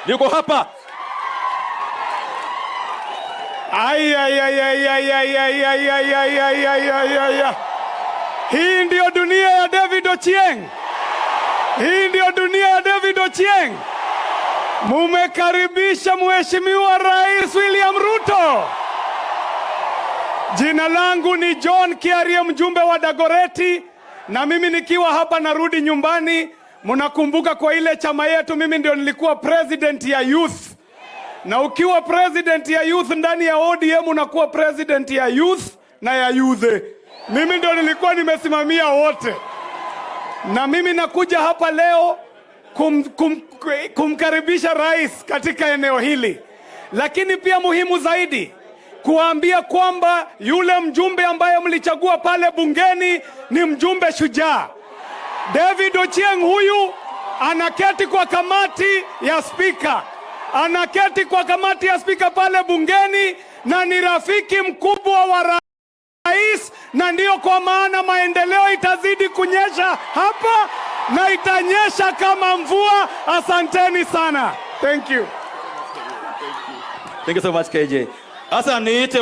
Niko hapa. Hii ndio dunia ya David Ochieng. Hii ndio dunia ya David Ochieng. Mumekaribisha Mheshimiwa Rais William Ruto. Jina langu ni John Kiarie, mjumbe wa Dagoreti, na mimi nikiwa hapa narudi nyumbani. Mnakumbuka kwa ile chama yetu mimi ndio nilikuwa president ya youth. Na ukiwa president ya youth ndani ya ODM unakuwa president ya youth na ya youth. Mimi ndio nilikuwa nimesimamia wote. Na mimi nakuja hapa leo kumkaribisha rais katika eneo hili. Lakini pia muhimu zaidi kuambia kwamba yule mjumbe ambaye mlichagua pale bungeni ni mjumbe shujaa. David Ochieng huyu anaketi kwa kamati ya spika. Anaketi kwa kamati ya spika pale bungeni na ni rafiki mkubwa wa rais, na ndio kwa maana maendeleo itazidi kunyesha hapa na itanyesha kama mvua. Asanteni sana. Thank you. Thank you so much KJ. Asa niite